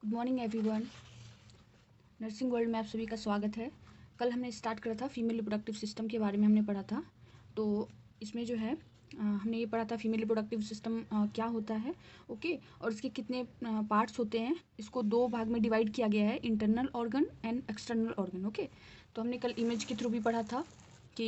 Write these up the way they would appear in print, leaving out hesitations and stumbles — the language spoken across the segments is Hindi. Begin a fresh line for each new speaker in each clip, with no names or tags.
Good morning everyone. Nursing world में आप सभी का स्वागत है। कल हमने स्टार्ट करा था फीमेल रिप्रोडक्टिव सिस्टम के बारे में हमने पढ़ा था। तो इसमें जो है हमने ये पढ़ा था फीमेल रिप्रोडक्टिव सिस्टम क्या होता है, ओके, और इसके कितने पार्ट्स होते हैं। इसको दो भाग में डिवाइड किया गया है, internal organ and external organ. Okay, तो हमने कल इमेज के थ्रू भी पढ़ा था कि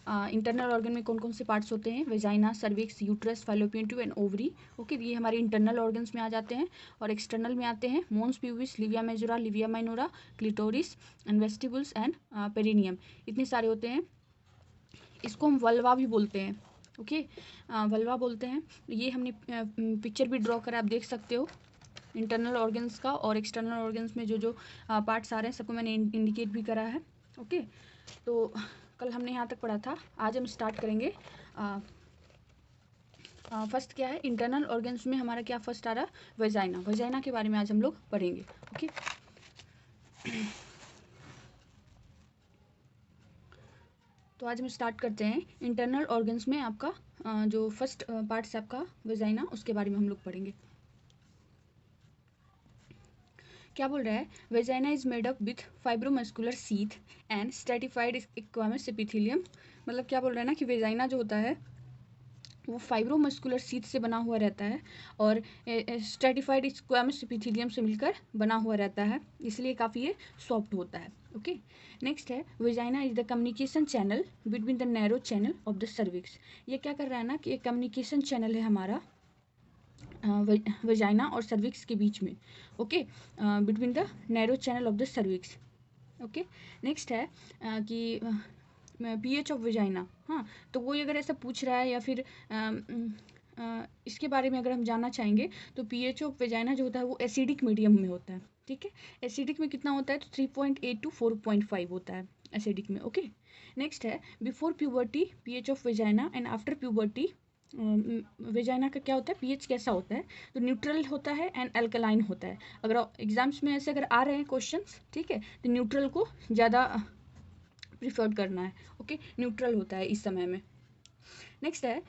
इंटरनल ऑर्गन में कौन कौन से पार्ट्स होते हैं, vagina, cervix, uterus, fallopian tube and ovary. Okay, ये हमारे इंटरनल ऑर्गन्स में आ जाते हैं। और एक्सटर्नल में आते हैं mons, pubis, labia majora, labia minora, clitoris and vestibules and perineum. इतने सारे होते हैं। इसको हम वल्वा भी बोलते हैं। ओके, वल्वा बोलते हैं। ये हमने पिक्चर भी ड्रॉ करा, आप देख सकते हो इंटरनल ऑर्गन्स का। और एक्सटर्नल ऑर्गन्स में जो जो पार्ट्स आ रहे हैं सबको मैंने इंडिकेट भी करा है। ओके, तो कल हमने यहाँ तक पढ़ा था। आज हम स्टार्ट करेंगे। फर्स्ट क्या है, इंटरनल ऑर्गन्स में हमारा क्या फर्स्ट आ रहा है, वेजाइना। वेजाइना के बारे में आज हम लोग पढ़ेंगे। ओके, तो आज हम स्टार्ट करते हैं। इंटरनल ऑर्गन्स में आपका जो फर्स्ट पार्ट है आपका वेजाइना, उसके बारे में हम लोग पढ़ेंगे। क्या बोल रहा है, vagina is made up with fibromuscular sheath and stratified squamous epithelium. मतलब क्या बोल रहा है ना कि वेजाइना जो होता है वो फाइब्रोमस्कुलर सीथ से बना हुआ रहता है और स्ट्रेटिफाइड स्क्वैमस एपिथेलियम से मिलकर बना हुआ रहता है, इसलिए काफ़ी ये सॉफ्ट होता है। ओके, नेक्स्ट है, vagina is the communication channel between the narrow channel of the cervix. ये क्या कर रहा है ना कि एक कम्युनिकेशन चैनल है हमारा वेजाइना और सर्विक्स के बीच में। Okay, between the narrow channel of the cervix. Okay, next है कि पीएच ऑफ वेजाइना। हाँ, तो कोई अगर ऐसा पूछ रहा है या फिर इसके बारे में अगर हम जानना चाहेंगे तो पीएच ऑफ वेजाइना जो होता है वो एसिडिक मीडियम में होता है। ठीक है, एसिडिक में कितना होता है तो 3.8 to 4.5 होता है एसिडिक में। ओके, नेक्स्ट है, before puberty pH of vagina and after puberty vagina का क्या होता है, पीएच कैसा होता है तो न्यूट्रल होता है एंड अल्कलाइन होता है। अगर एग्जाम्स में ऐसे अगर आ रहे हैं क्वेश्चंस, ठीक है, तो न्यूट्रल को ज़्यादा प्रिफर्ड करना है। ओके, न्यूट्रल होता है इस समय में। नेक्स्ट है,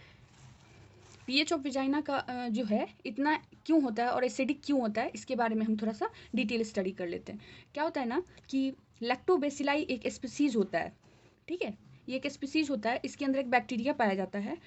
पीएच ऑफ वेजाइना का जो है इतना क्यों होता है और एसिडिक क्यों होता है, इसके बारे में हम थोड़ा सा डिटेल स्टडी कर लेते हैं। क्या होता है ना कि लैक्टोबैसिलाई एक स्पीसीज होता है। ठीक है, ये एक स्पीसीज होता है, इसके अंदर एक बैक्टीरिया पाया जाता है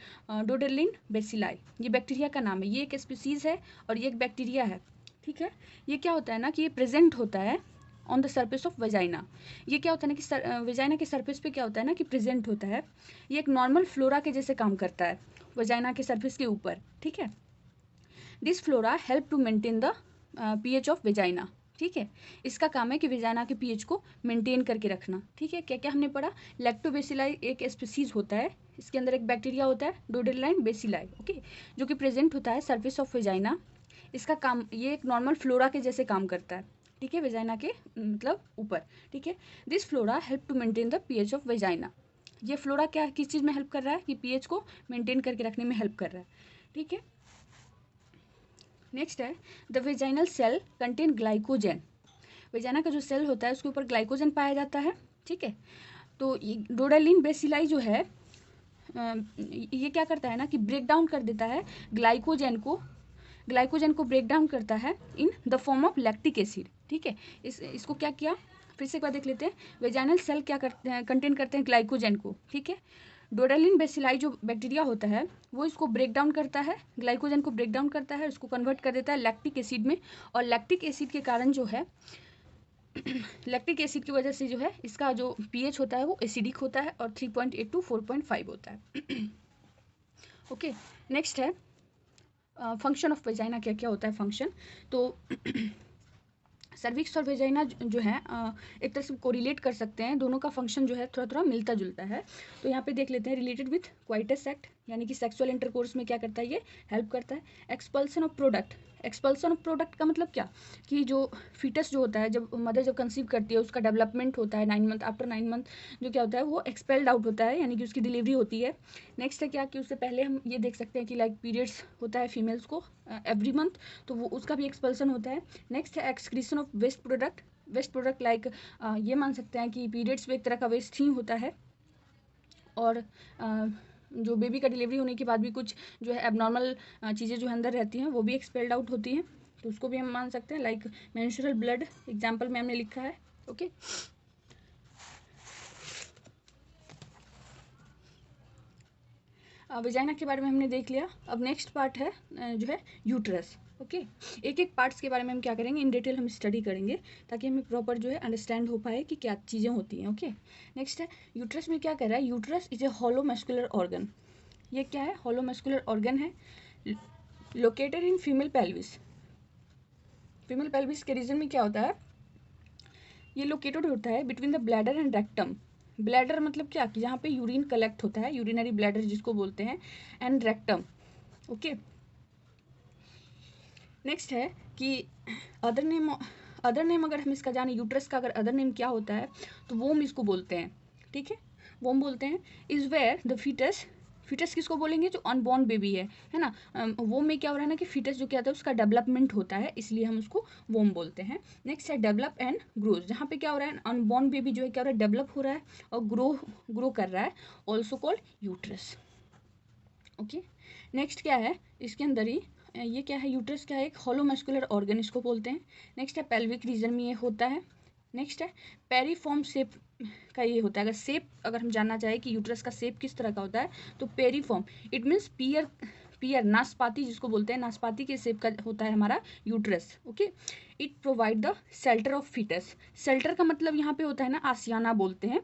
डोडेलिन बेसिलाई। ये बैक्टीरिया का नाम है, ये एक स्पीसीज है और ये एक बैक्टीरिया है। ठीक है, ये क्या होता है ना कि ये प्रेजेंट होता है on the surface of vagina. ये क्या होता है ना कि वेजाइना के सर्फेस पे क्या होता है ना कि प्रेजेंट होता है। ये एक नॉर्मल फ्लोरा के जैसे काम करता है वेजाइना के सर्फेस के ऊपर। ठीक है, this flora help to maintain the pH of vagina. ठीक है, इसका काम है कि वेजाइना के पीएच को मेंटेन करके रखना। ठीक है, क्या क्या हमने पढ़ा, लैक्टोबैसिलाई एक स्पीसीज होता है, इसके अंदर एक बैक्टीरिया होता है डोडेलाइन बेसिलाई। ओके, जो कि प्रेजेंट होता है सर्फेस ऑफ वेजाइना। इसका काम, ये एक नॉर्मल फ्लोरा के जैसे काम करता है। ठीक है, वेजाइना के मतलब ऊपर। ठीक है, this flora help to maintain the pH of vagina. ये फ्लोरा क्या किस चीज़ में हेल्प कर रहा है कि पीएच को मेंटेन करके रखने में हेल्प कर रहा है। ठीक है, नेक्स्ट है, the vaginal cell contain glycogen. Vagina का जो सेल होता है उसके ऊपर ग्लाइकोजन पाया जाता है। ठीक है, तो ये डोडेलिन बेसिलाई जो है ये क्या करता है ना कि ब्रेक डाउन कर देता है ग्लाइकोजन को ब्रेक डाउन करता है in the form of lactic acid. ठीक है, इसको क्या किया, फिर से एक बार देख लेते हैं। वेजाइनल सेल क्या करते हैं, कंटेन करते हैं ग्लाइकोजन को। ठीक है, डोडेलिन बेसिलाई जो बैक्टीरिया होता है वो इसको ब्रेक डाउन करता है, ग्लाइकोजन को ब्रेक डाउन करता है, उसको कन्वर्ट कर देता है लैक्टिक एसिड में। और लैक्टिक एसिड के कारण जो है लैक्टिक एसिड की वजह से जो है इसका जो पीएच होता है वो एसिडिक होता है और 3.8 to 4.5 होता है। ओके, नेक्स्ट है फंक्शन ऑफ वेजाइना। क्या क्या होता है फंक्शन, तो सर्विक्स और वेजाइना जो है एक तरह से कोरिलेट कर सकते हैं, दोनों का फंक्शन जो है थोड़ा थोड़ा मिलता जुलता है। तो यहाँ पे देख लेते हैं, रिलेटेड विथ क्वाइटस एक्ट, यानी कि सेक्सुअल इंटरकोर्स में क्या करता है, ये हेल्प करता है। Expulsion of product, expulsion of product का मतलब क्या कि जो फीटस जो होता है, जब मदर जब कंसीव करती है उसका डेवलपमेंट होता है 9 मंथ, आफ्टर 9 मंथ जो क्या होता है वो एक्सपेल्ड आउट होता है, यानी कि उसकी डिलीवरी होती है। नेक्स्ट है क्या कि उससे पहले हम ये देख सकते हैं कि लाइक पीरियड्स होता है फीमेल्स को एवरी मंथ, तो वो उसका भी एक्सपल्सन होता है। नेक्स्ट है excretion of waste product. Waste product like ये मान सकते हैं कि पीरियड्स में एक तरह का वेस्ट ही होता है। और जो बेबी का डिलीवरी होने के बाद भी कुछ जो है एबनॉर्मल चीज़ें जो अंदर रहती हैं वो भी एक्सपेल्ड आउट होती हैं। तो उसको भी हम मान सकते हैं, लाइक मेंस्ट्रुअल ब्लड एग्जाम्पल में हमने लिखा है। ओके, वजाइना के बारे में हमने देख लिया। अब नेक्स्ट पार्ट है जो है यूट्रस। ओके, एक एक पार्ट्स के बारे में हम क्या करेंगे, इन डिटेल हम स्टडी करेंगे ताकि हमें प्रॉपर जो है अंडरस्टैंड हो पाए कि क्या चीज़ें होती हैं। ओके, नेक्स्ट है यूट्रस में क्या कह रहा है, uterus is a hollow muscular organ. ये क्या है, हॉलो मस्कुलर ऑर्गन है, located in female pelvis. Female pelvis के रीजन में क्या होता है, ये लोकेटेड होता है between the bladder and rectum. Bladder मतलब क्या, कि जहाँ पे यूरिन कलेक्ट होता है, यूरिनरी ब्लैडर जिसको बोलते हैं, एंड रेक्टम। ओके, नेक्स्ट है कि अदर नेम अगर हम इसका जाने, यूट्रस का अगर अदर नेम क्या होता है तो वोम इसको बोलते हैं। ठीक है, वोम बोलते हैं। इज वेयर द फीटस किसको बोलेंगे, जो अनबॉर्न बेबी है ना। वोम में क्या हो रहा है ना कि फीटस जो क्या होता है उसका डेवलपमेंट होता है, इसलिए हम उसको वोम बोलते हैं। नेक्स्ट है डेवलप एंड ग्रोज, जहाँ पे क्या हो रहा है, अनबॉर्न बेबी जो है क्या हो रहा है, डेवलप हो रहा है और ग्रो कर रहा है, also called uterus. Okay, next क्या है इसके अंदर ही, ये क्या है, यूट्रस क्या है, एक हॉलो मस्कुलर ऑर्गन इसको बोलते हैं। नेक्स्ट है पेल्विक रीजन में ये होता है। नेक्स्ट है पेरीफॉर्म शेप का ये होता है। अगर हम जानना चाहें कि यूट्रस का शेप किस तरह का होता है तो पेरीफॉर्म, इट मीन्स पियर नाशपाती जिसको बोलते हैं, नाशपाती के शेप का होता है हमारा uterus. Okay, it provide the shelter of foetus. Shelter का मतलब यहाँ पे होता है ना, आसियाना बोलते हैं।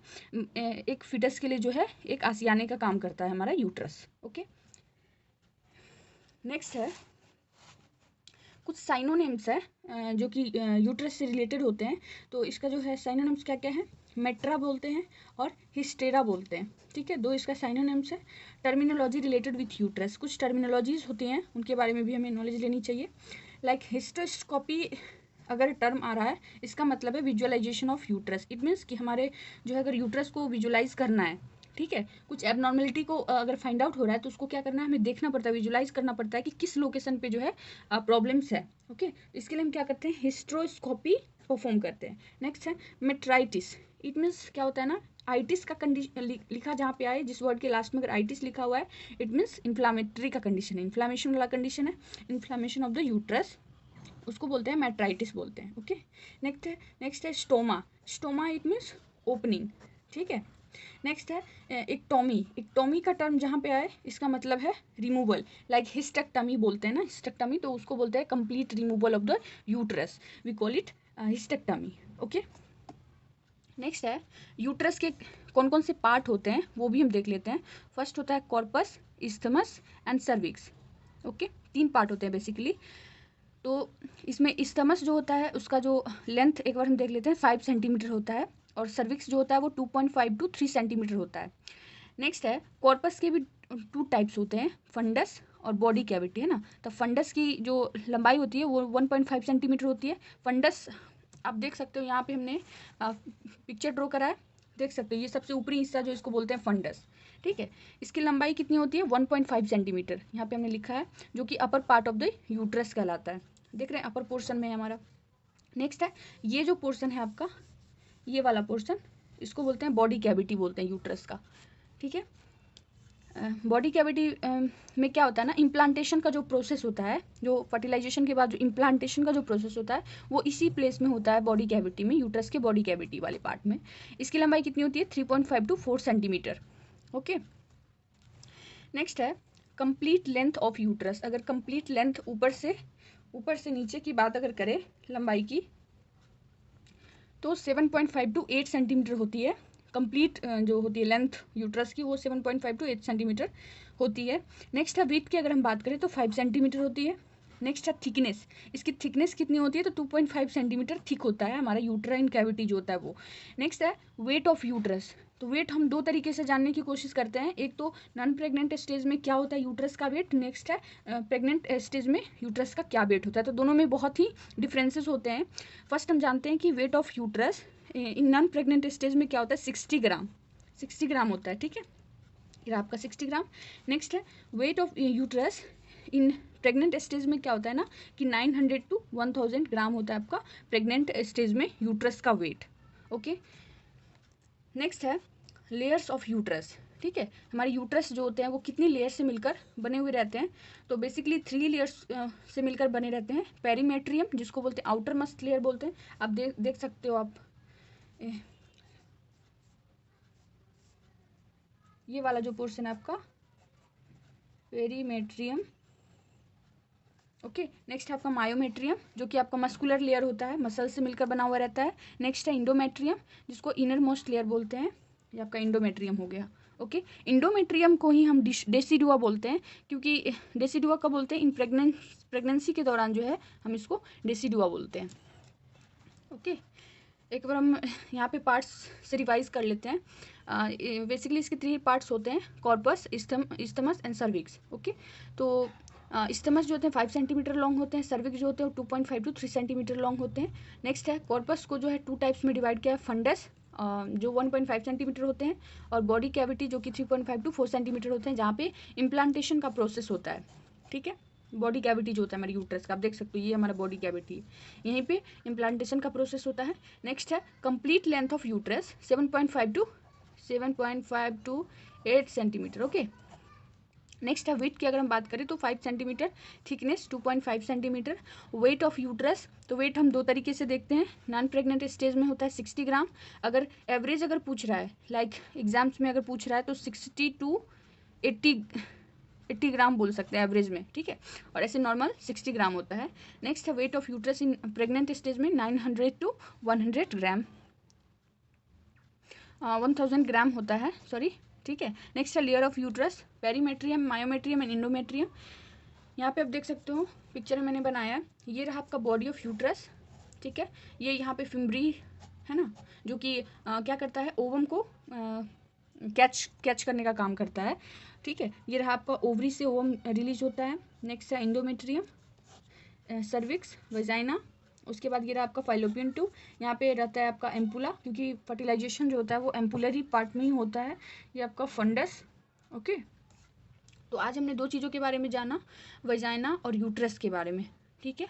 एक फीटस के लिए जो है एक आसियाने का काम करता है हमारा यूट्रस। ओके, नेक्स्ट है कुछ साइनोनिम्स है जो कि यूट्रस से रिलेटेड होते हैं। तो इसका जो है साइनोनिम्स क्या क्या है, मेट्रा बोलते हैं और हिस्टेरा बोलते हैं। ठीक है, दो इसका साइनोनिम्स है। टर्मिनोलॉजी रिलेटेड विथ यूट्रस, कुछ टर्मिनोलॉजीज होती हैं उनके बारे में भी हमें नॉलेज लेनी चाहिए। लाइक हिस्टोस्कोपी अगर टर्म आ रहा है, इसका मतलब है visualisation of uterus. It means कि हमारे जो है अगर यूट्रस को विजुअलाइज करना है, ठीक है, कुछ एबनॉर्मेलिटी को अगर फाइंड आउट हो रहा है तो उसको क्या करना है, हमें देखना पड़ता है, विजुअलाइज करना पड़ता है कि किस लोकेशन पे जो है प्रॉब्लम्स है। ओके, इसके लिए हम क्या करते हैं, हिस्ट्रोस्कोपी परफॉर्म करते हैं। नेक्स्ट है मेट्राइटिस। इट मीन्स क्या होता है ना, आइटिस का कंडीशन लिखा जहाँ पे आए, जिस वर्ड के लास्ट में अगर आइटिस लिखा हुआ है, इट मीन्स इन्फ्लामेटरी का कंडीशन है, इन्फ्लामेशन वाला कंडीशन है, इन्फ्लामेशन ऑफ द यूट्रस, उसको बोलते हैं मेट्राइटिस बोलते हैं। ओके, नेक्स्ट है स्टोमा इट मीन्स ओपनिंग। ठीक है, नेक्स्ट है इक्टोमी का टर्म जहाँ पे आए, इसका मतलब है रिमूवल, लाइक हिस्टेक्टमी बोलते हैं ना, हिस्टेक्टमी, तो उसको बोलते हैं complete removal of the uterus, we call it hysterectomy. Okay, next है यूट्रस के कौन कौन से पार्ट होते हैं वो भी हम देख लेते हैं। फर्स्ट होता है corpus, isthmus and cervix. Okay, 3 part होते हैं बेसिकली। तो इसमें इस्थमस जो होता है उसका जो लेंथ एक बार हम देख लेते हैं, 5 सेंटीमीटर होता है, और सर्विक्स जो होता है वो 2.5 to 3 सेंटीमीटर होता है। नेक्स्ट है कॉर्पस के भी 2 टाइप्स होते हैं, फंडस और बॉडी कैविटी, है ना। तो फंडस की जो लंबाई होती है वो 1.5 सेंटीमीटर होती है। फंडस आप देख सकते हो, यहाँ पे हमने पिक्चर ड्रॉ करा है, देख सकते हो, ये सबसे ऊपरी हिस्सा जो इसको बोलते हैं फंडस। ठीक है, इसकी लंबाई कितनी होती है, 1.5 सेंटीमीटर, यहाँ पे हमने लिखा है, जो कि upper part of the uterus कहलाता है। देख रहे हैं, अपर पोर्शन में है हमारा। नेक्स्ट है ये जो पोर्शन है आपका, ये वाला पोर्शन, इसको बोलते हैं बॉडी कैविटी बोलते हैं यूट्रस का। ठीक है, बॉडी कैविटी में क्या होता है ना, इम्प्लांटेशन का जो प्रोसेस होता है, जो फर्टिलाइजेशन के बाद जो इम्प्लांटेशन का जो प्रोसेस होता है वो इसी प्लेस में होता है, बॉडी कैविटी में, यूट्रस के बॉडी कैविटी वाले पार्ट में। इसकी लंबाई कितनी होती है, 3.5 to 4 सेंटीमीटर। ओके, नेक्स्ट है कंप्लीट लेंथ ऑफ यूट्रस। अगर कंप्लीट लेंथ ऊपर से नीचे की बात अगर करें लंबाई की, तो 7.5 to 8 सेंटीमीटर होती है। कंप्लीट जो होती है लेंथ यूट्रस की वो 7.5 to 8 सेंटीमीटर होती है। नेक्स्ट है विड्थ की अगर हम बात करें तो 5 सेंटीमीटर होती है। नेक्स्ट है थिकनेस, इसकी थिकनेस कितनी होती है, तो 2.5 सेंटीमीटर थिक होता है हमारा यूट्राइन कैविटी जो होता है वो। नेक्स्ट है वेट ऑफ यूट्रस। तो वेट हम 2 तरीके से जानने की कोशिश करते हैं, एक तो नॉन प्रेग्नेंट स्टेज में क्या होता है यूट्रस का वेट, नेक्स्ट है प्रेग्नेंट स्टेज में यूट्रस का क्या वेट होता है। तो दोनों में बहुत ही डिफरेंसेस होते हैं। फर्स्ट हम जानते हैं कि weight of uterus in non pregnant stage में क्या होता है, 60 ग्राम होता है। ठीक है, ये आपका 60 ग्राम। नेक्स्ट है weight of uterus in pregnant stage में क्या होता है ना कि 900 to 1000 ग्राम होता है आपका प्रेग्नेंट स्टेज में यूट्रस का वेट। ओके, नेक्स्ट है लेयर्स ऑफ यूट्रस। ठीक है। हमारे यूट्रस जो होते हैं वो कितनी लेयर से मिलकर बने हुए रहते हैं, तो बेसिकली 3 लेयर्स से मिलकर बने रहते हैं। पेरीमेट्रियम जिसको बोलते हैं आउटर मस्ट लेयर बोलते हैं, आप देख सकते हो आप ये वाला जो पोर्शन है आपका पेरीमेट्रियम। ओके, नेक्स्ट है आपका मायोमेट्रियम जो कि आपका मस्कुलर लेयर होता है, मसल से मिलकर बना हुआ रहता है। नेक्स्ट है इंडोमेट्रियम जिसको इनर मोस्ट लेयर बोलते हैं, ये आपका इंडोमेट्रियम हो गया। ओके, इंडोमेट्रियम को ही हम डेसिडुआ बोलते हैं, क्योंकि डेसिडुआ कब बोलते हैं, इन प्रेगनेंसी के दौरान जो है हम इसको डेसिडुआ बोलते हैं। ओके, एक बार हम यहाँ पे पार्ट्स से रिवाइज कर लेते हैं। बेसिकली इसके 3 पार्ट्स होते हैं, corpus, isthmus and cervix. Okay, तो इस्थमस जो होते हैं 5 सेंटीमीटर लॉन्ग होते हैं, सर्विक्स जो होते हैं 2.5 to 3 सेंटीमीटर लॉन्ग होते हैं। नेक्स्ट है कॉर्पस को जो है 2 टाइप्स में डिवाइड किया है, फंडस जो 1.5 सेंटीमीटर होते हैं, और बॉडी कैविटी जो कि 3.5 to 4 सेंटीमीटर होते हैं, जहाँ पे इम्प्लांटेशन का प्रोसेस होता है। ठीक है, बॉडी कैविटी जो होता है हमारे यूट्रस का, आप देख सकते हो ये हमारा बॉडी कैविटी है, यहीं पे इम्प्लांटेशन का प्रोसेस होता है। नेक्स्ट है complete length of uterus 7.5 to 8 centimetre. Okay, next है वेट की अगर हम बात करें तो 5 centimetre, thickness 2.5 centimetre. Weight of uterus, तो वेट हम 2 तरीके से देखते हैं। नॉन प्रेग्नेंट स्टेज में होता है 60 ग्राम, अगर एवरेज अगर पूछ रहा है, लाइक एग्जाम्स में अगर पूछ रहा है तो 60 to 80 ग्राम बोल सकते हैं एवरेज में, ठीक है, और ऐसे नॉर्मल 60 ग्राम होता है। नेक्स्ट है weight of uterus in pregnant stage में 900 to 100 ग्राम, 1000 ग्राम होता है, सॉरी, ठीक है। नेक्स्ट है layer of uterus, perimetrium, myometrium and endometrium. यहाँ पे आप देख सकते हो पिक्चर में मैंने बनाया है, ये रहा आपका बॉडी ऑफ यूट्रस, ठीक है। ये यहाँ पे फिम्ब्री है ना, जो कि क्या करता है, ओवम को कैच करने का काम करता है, ठीक है। ये रहा आपका ओवरी से ओवम रिलीज होता है। नेक्स्ट है इंडोमेट्रियम, सर्विक्स, वजाइना, उसके बाद ये रहा आपका फाइलोपियन ट्यूब, यहाँ पे रहता है आपका एम्पुला, क्योंकि फर्टिलाइजेशन जो होता है वो एम्पुलरी पार्ट में ही होता है। ये आपका फंडस। ओके, तो आज हमने 2 चीज़ों के बारे में जाना, वजाइना और यूट्रस के बारे में, ठीक है।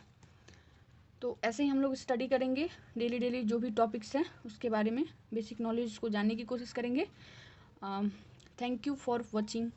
तो ऐसे ही हम लोग स्टडी करेंगे डेली जो भी टॉपिक्स हैं उसके बारे में, बेसिक नॉलेज को जानने की कोशिश करेंगे। Thank you for watching.